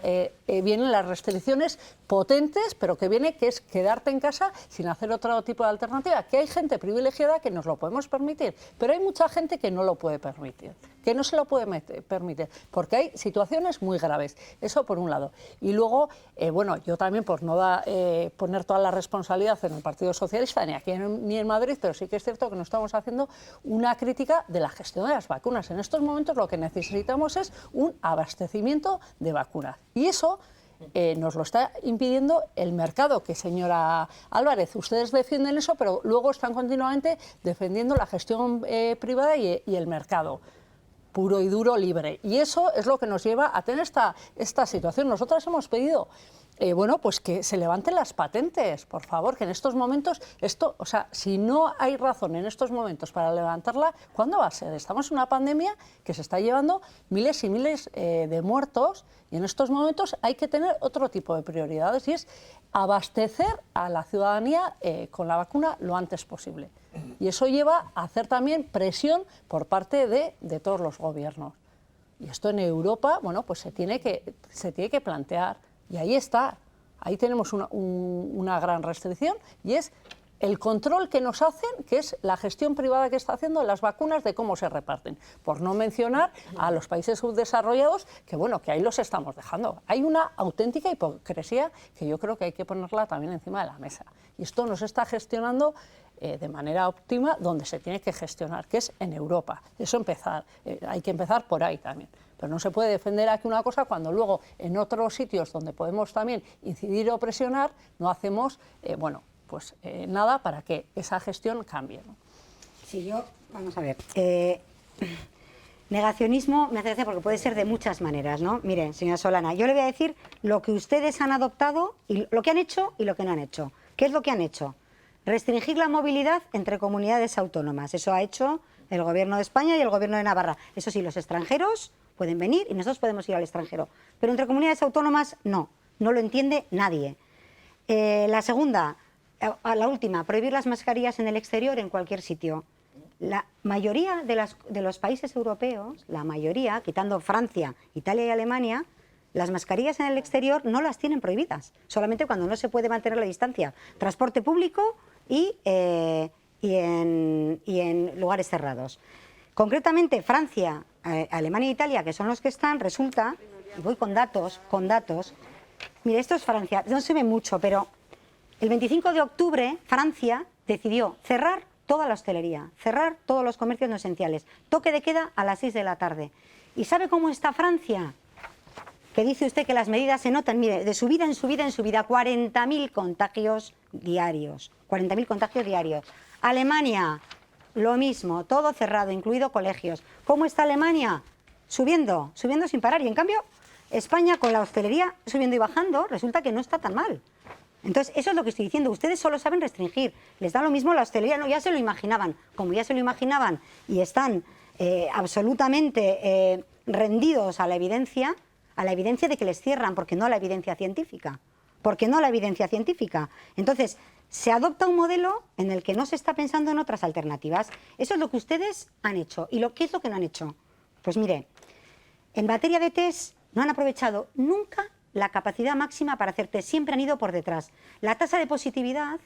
vienen las restricciones potentes, pero que es quedarte en casa sin hacer otro tipo de alternativa. Que hay gente privilegiada que nos lo podemos permitir, pero hay mucha gente que no lo puede permitir, que no se lo puede permitir, porque hay situaciones muy graves. Eso por un lado. Y luego, bueno, yo también, por no poner toda la responsabilidad en el Partido Socialista, ni aquí ni en Madrid, pero sí que es cierto que nos estamos haciendo una crítica de la gestión de las vacunas. En estos momentos lo que necesitamos es un abastecimiento de vacunas. Y eso nos lo está impidiendo el mercado, que señora Álvarez, ustedes defienden eso, pero luego están continuamente defendiendo la gestión privada y el mercado puro y duro, libre. Y eso es lo que nos lleva a tener esta situación. Nosotras hemos pedido bueno, pues que se levanten las patentes, por favor, que en estos momentos, o sea, si no hay razón en estos momentos para levantarla, ¿cuándo va a ser? Estamos en una pandemia que se está llevando miles y miles de muertos, y en estos momentos hay que tener otro tipo de prioridades, y es abastecer a la ciudadanía con la vacuna lo antes posible. Y eso lleva a hacer también presión por parte de todos los gobiernos. Y esto en Europa, bueno, pues se tiene que plantear. Y ahí está, ahí tenemos una gran restricción, y es el control que nos hacen, que es la gestión privada que está haciendo de las vacunas, de cómo se reparten. Por no mencionar a los países subdesarrollados, que bueno, que ahí los estamos dejando. Hay una auténtica hipocresía que yo creo que hay que ponerla también encima de la mesa. Y esto no se está gestionando de manera óptima donde se tiene que gestionar, que es en Europa. Eso hay que empezar por ahí también. Pero no se puede defender aquí una cosa cuando luego en otros sitios donde podemos también incidir o presionar no hacemos, bueno, pues nada para que esa gestión cambie, ¿no? Sí, vamos a ver, negacionismo me hace gracia porque puede ser de muchas maneras, ¿no? Mire, señora Solana, yo le voy a decir lo que ustedes han adoptado, y lo que han hecho y lo que no han hecho. ¿Qué es lo que han hecho? Restringir la movilidad entre comunidades autónomas. Eso ha hecho el Gobierno de España y el Gobierno de Navarra. Eso sí, los extranjeros pueden venir y nosotros podemos ir al extranjero. Pero entre comunidades autónomas no lo entiende nadie. La segunda, la última, prohibir las mascarillas en el exterior en cualquier sitio. La mayoría de los países europeos, la mayoría, quitando Francia, Italia y Alemania, las mascarillas en el exterior no las tienen prohibidas, solamente cuando no se puede mantener la distancia. Transporte público y en lugares cerrados. Concretamente, Francia, Alemania e Italia, que son los que están, resulta, y voy con datos, mire, esto es Francia, no se ve mucho, pero el 25 de octubre Francia decidió cerrar toda la hostelería, cerrar todos los comercios no esenciales, toque de queda a las 6 de la tarde. ¿Y sabe cómo está Francia? Que dice usted que las medidas se notan, mire, de subida en subida en subida, 40.000 contagios diarios, 40.000 contagios diarios. Alemania, lo mismo, todo cerrado, incluido colegios. ¿Cómo está Alemania? Subiendo sin parar. Y en cambio, España con la hostelería subiendo y bajando, resulta que no está tan mal. Entonces, eso es lo que estoy diciendo. Ustedes solo saben restringir. Les da lo mismo la hostelería. No, ya se lo imaginaban. Como ya se lo imaginaban y están absolutamente rendidos a la evidencia de que les cierran, porque no a la evidencia científica. Entonces, se adopta un modelo en el que no se está pensando en otras alternativas. Eso es lo que ustedes han hecho. ¿Y qué es lo que no han hecho? Pues mire, en materia de test no han aprovechado nunca la capacidad máxima para hacer test. Siempre han ido por detrás. La tasa de positividad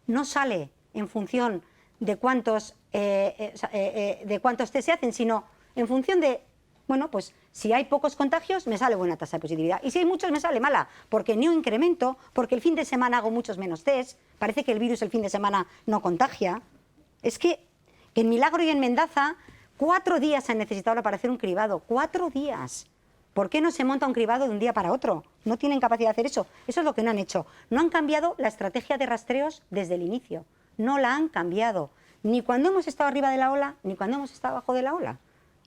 no sale en función de cuántos test se hacen, sino en función de, bueno, pues si hay pocos contagios me sale buena tasa de positividad, y si hay muchos me sale mala, porque no incremento, porque el fin de semana hago muchos menos test, parece que el virus el fin de semana no contagia. Es que en Milagro y en Mendaza 4 días se han necesitado para hacer un cribado, 4 días. ¿Por qué no se monta un cribado de un día para otro? No tienen capacidad de hacer eso. Eso es lo que no han hecho. No han cambiado la estrategia de rastreos desde el inicio. No la han cambiado. Ni cuando hemos estado arriba de la ola, ni cuando hemos estado abajo de la ola.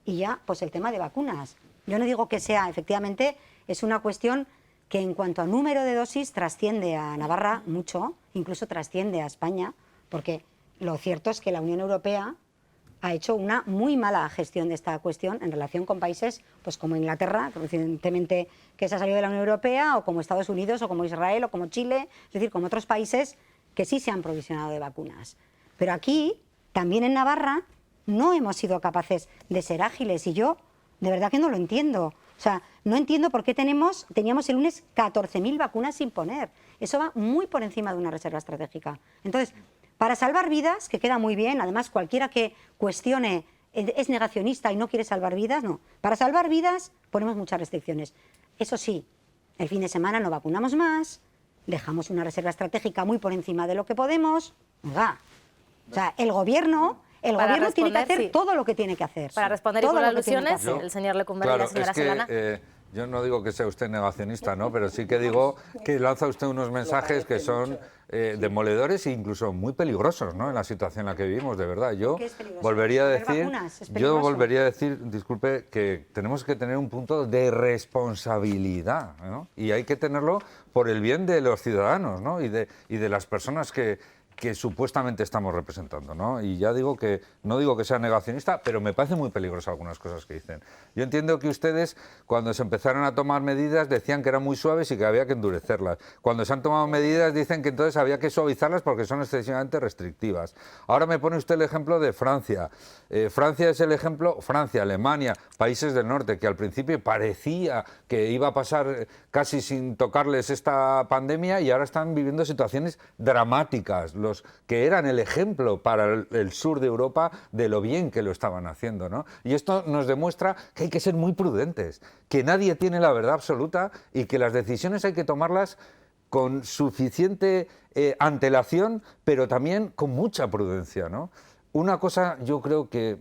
Y ya, pues el tema de vacunas. Yo no digo que sea, efectivamente, es una cuestión que en cuanto a número de dosis trasciende a Navarra mucho, incluso trasciende a España, porque lo cierto es que la Unión Europea ha hecho una muy mala gestión de esta cuestión en relación con países pues como Inglaterra, recientemente que se ha salido de la Unión Europea, o como Estados Unidos, o como Israel, o como Chile, es decir, como otros países que sí se han provisionado de vacunas. Pero aquí, también en Navarra, no hemos sido capaces de ser ágiles, y yo de verdad que no lo entiendo. O sea, no entiendo por qué teníamos el lunes 14.000 vacunas sin poner. Eso va muy por encima de una reserva estratégica. Entonces, para salvar vidas, que queda muy bien, además cualquiera que cuestione es negacionista y no quiere salvar vidas, no. Para salvar vidas ponemos muchas restricciones. Eso sí, el fin de semana no vacunamos más, dejamos una reserva estratégica muy por encima de lo que podemos. Oiga, o sea, el gobierno tiene que hacer todo lo que tiene que hacer. Para responder y con alusiones, el señor Lecumberri y la señora Solana. Yo no digo que sea usted negacionista, ¿no? Pero sí que digo que lanza usted unos mensajes que son demoledores e incluso muy peligrosos, ¿no? En la situación en la que vivimos, de verdad. Yo volvería a decir, disculpe, que tenemos que tener un punto de responsabilidad, ¿no? Y hay que tenerlo por el bien de los ciudadanos, ¿no? Y de las personas que supuestamente estamos representando, ¿no? Y ya digo que, no digo que sea negacionista, pero me parece muy peligroso algunas cosas que dicen. Yo entiendo que ustedes, cuando se empezaron a tomar medidas, decían que eran muy suaves y que había que endurecerlas. Cuando se han tomado medidas, dicen que entonces había que suavizarlas porque son excesivamente restrictivas. Ahora me pone usted el ejemplo de Francia. Francia es el ejemplo, Francia, Alemania, países del norte, que al principio parecía que iba a pasar casi sin tocarles esta pandemia, y ahora están viviendo situaciones dramáticas. Los que eran el ejemplo para el sur de Europa de lo bien que lo estaban haciendo, ¿no? Y esto nos demuestra que hay que ser muy prudentes, que nadie tiene la verdad absoluta y que las decisiones hay que tomarlas con suficiente antelación, pero también con mucha prudencia, ¿no? Una cosa, yo creo que,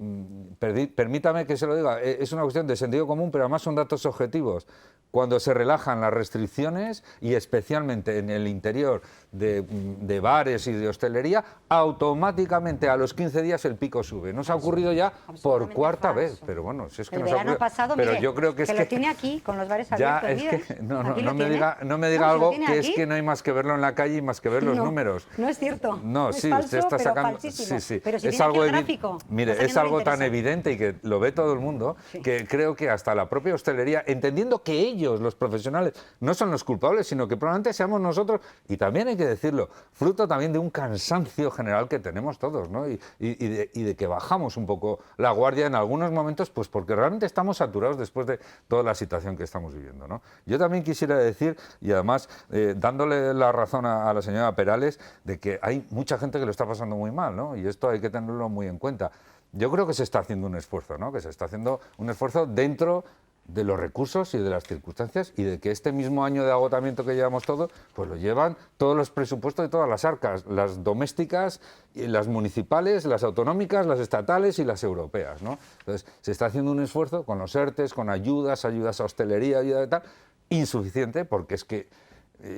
permítame que se lo diga, es una cuestión de sentido común, pero además son datos objetivos. Cuando se relajan las restricciones, y especialmente en el interior de bares y de hostelería, automáticamente a los 15 días el pico sube. Nos ha ocurrido ya por cuarta vez, pero bueno, si es que el nos ha verano ocurrido. pasado, Pero mire, yo creo que es que lo tiene aquí, con los bares abiertos. Ya, es que, no me diga No, algo si lo que tiene es aquí. que no hay más que verlo en la calle y más que ver los números. No es cierto. No, es sí, falso, usted está pero sacando. falsísimo. Sí, sí. Pero si Es tiene algo aquí el gráfico. mire, Pasa que es no le algo tan interesa. evidente y que lo ve todo el mundo, que creo que hasta la propia hostelería, entendiendo que ellos, los profesionales, no son los culpables, sino que probablemente seamos nosotros, y también hay que decirlo, fruto también de un cansancio general que tenemos todos, ¿no? Y de que bajamos un poco la guardia en algunos momentos, pues porque realmente estamos saturados después de toda la situación que estamos viviendo, ¿no? Yo también quisiera decir, y además dándole la razón a la señora Perales, de que hay mucha gente que lo está pasando muy mal, ¿no? Y esto hay que tenerlo muy en cuenta. Yo creo que se está haciendo un esfuerzo, ¿no? Que se está haciendo un esfuerzo dentro de los recursos y de las circunstancias, y de que este mismo año de agotamiento que llevamos todos, pues lo llevan todos los presupuestos de todas las arcas, las domésticas, y las municipales, las autonómicas, las estatales y las europeas, ¿no? Entonces, se está haciendo un esfuerzo con los ERTEs, con ayudas a hostelería, ayuda de tal, insuficiente, porque es que,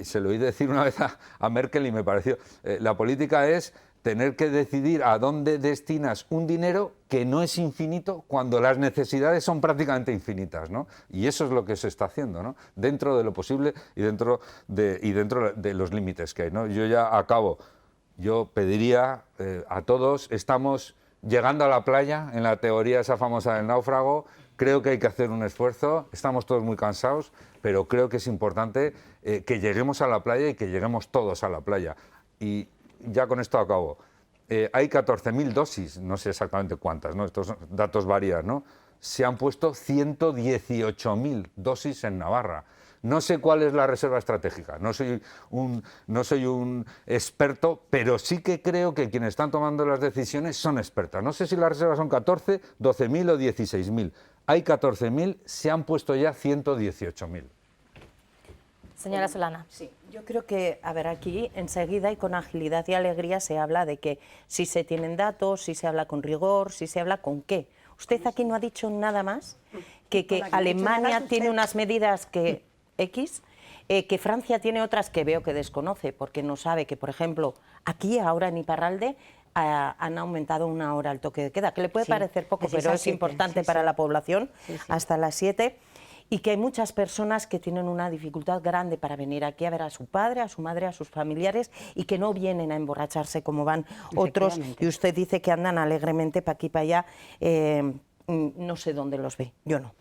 se lo oí decir una vez a Merkel y me pareció, la política es tener que decidir a dónde destinas un dinero que no es infinito cuando las necesidades son prácticamente infinitas, ¿no? Y eso es lo que se está haciendo, ¿no? Dentro de lo posible y dentro de los límites que hay, ¿no? Yo ya acabo. Yo pediría a todos, estamos llegando a la playa, en la teoría esa famosa del náufrago, creo que hay que hacer un esfuerzo, estamos todos muy cansados, pero creo que es importante que lleguemos a la playa y que lleguemos todos a la playa. Y ya con esto acabo. Hay 14.000 dosis, no sé exactamente cuántas, ¿no? Estos datos varían, ¿no? Se han puesto 118.000 dosis en Navarra. No sé cuál es la reserva estratégica, no soy un experto, pero sí que creo que quienes están tomando las decisiones son expertas. No sé si las reservas son 14, 12.000 o 16.000. Hay 14.000, se han puesto ya 118.000. Señora Solana. Sí, yo creo que, a ver, aquí enseguida y con agilidad y alegría se habla de que si se tienen datos, si se habla con rigor, si se habla con qué. Usted aquí no ha dicho nada más que Alemania tiene unas medidas que X, que Francia tiene otras que veo que desconoce, porque no sabe que, por ejemplo, aquí ahora en Iparralde han aumentado 1 hora el toque de queda, que le puede parecer poco, pero es importante para la población, hasta las 7. y que hay muchas personas que tienen una dificultad grande para venir aquí a ver a su padre, a su madre, a sus familiares y que no vienen a emborracharse como van otros. Y usted dice que andan alegremente para aquí y para allá. No sé dónde los ve, yo no.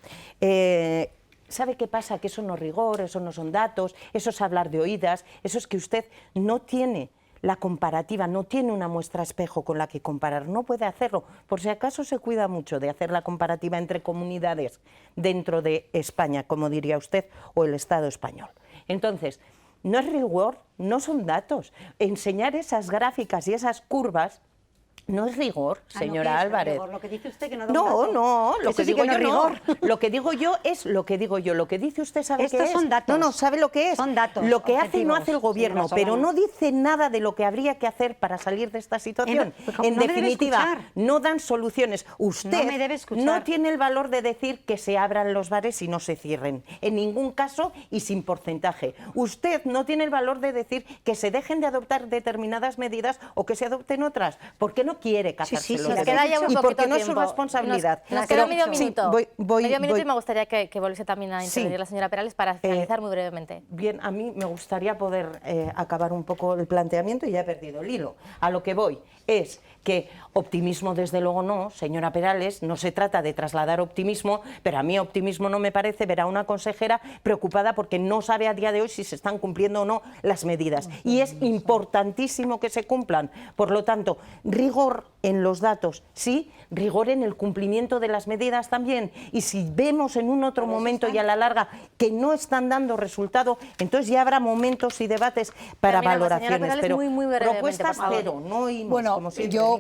¿Sabe qué pasa? Que eso no es rigor, eso no son datos, eso es hablar de oídas, eso es que usted no tiene la comparativa, no tiene una muestra espejo con la que comparar, no puede hacerlo. Por si acaso se cuida mucho de hacer la comparativa entre comunidades dentro de España, como diría usted, o el Estado español. Entonces, no es rigor, no son datos. Enseñar esas gráficas y esas curvas no es rigor, señora Álvarez. Lo que dice usted que no No, lo que digo yo no. Lo que digo yo es lo que digo yo. Lo que dice usted, ¿sabe qué es? Estos son datos. No, sabe lo que es. Son datos. Lo que hace y no hace el gobierno, pero no dice nada de lo que habría que hacer para salir de esta situación. En definitiva, no dan soluciones. Usted no tiene el valor de decir que se abran los bares y no se cierren. En ningún caso y sin porcentaje. Usted no tiene el valor de decir que se dejen de adoptar determinadas medidas o que se adopten otras. ¿Por qué no quiere casarse los nos queda ya muy y porque no es tiempo. su responsabilidad? Nos queda medio minuto. Medio minuto y me gustaría que volviese también a intervenir la señora Perales para finalizar muy brevemente. Bien, a mí me gustaría poder acabar un poco el planteamiento y ya he perdido el hilo. A lo que voy es que optimismo desde luego no, señora Perales, no se trata de trasladar optimismo, pero a mí optimismo no me parece ver a una consejera preocupada porque no sabe a día de hoy si se están cumpliendo o no las medidas. Y es importantísimo que se cumplan. Por lo tanto, rigor en los datos, sí, rigor en el cumplimiento de las medidas también. Y si vemos en un otro momento y a la larga que no están dando resultado, entonces ya habrá momentos y debates para valoraciones. Perales, pero muy propuestas cero, no oímos. Bueno, como siempre, yo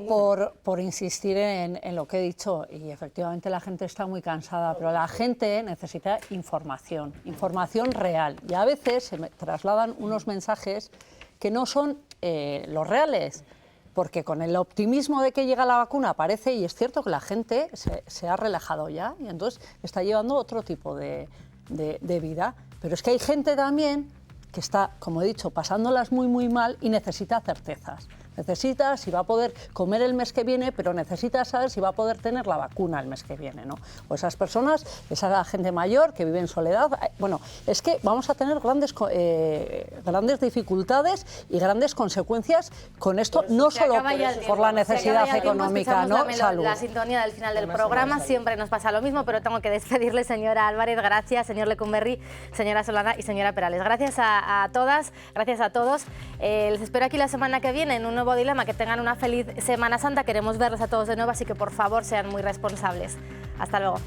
por insistir en lo que he dicho, y efectivamente la gente está muy cansada, pero la gente necesita información real. Y a veces se me trasladan unos mensajes que no son los reales, porque con el optimismo de que llega la vacuna parece, y es cierto que la gente se ha relajado ya, y entonces está llevando otro tipo de vida. Pero es que hay gente también que está, como he dicho, pasándolas muy mal y necesita certezas. Necesita si va a poder comer el mes que viene, pero necesita saber si va a poder tener la vacuna el mes que viene, ¿no? O esas personas, esa gente mayor que vive en soledad. Bueno, es que vamos a tener grandes dificultades y grandes consecuencias con esto, no solo por la necesidad económica, ¿no? Salud. La sintonía del final del programa, siempre nos pasa lo mismo, pero tengo que despedirle, señora Álvarez, gracias, señor Lecumberri, señora Solana y señora Perales. Gracias a todas, gracias a todos. Les espero aquí la semana que viene en un nuevo dilema. Que tengan una feliz Semana Santa. Queremos verlos a todos de nuevo, así que por favor sean muy responsables. Hasta luego.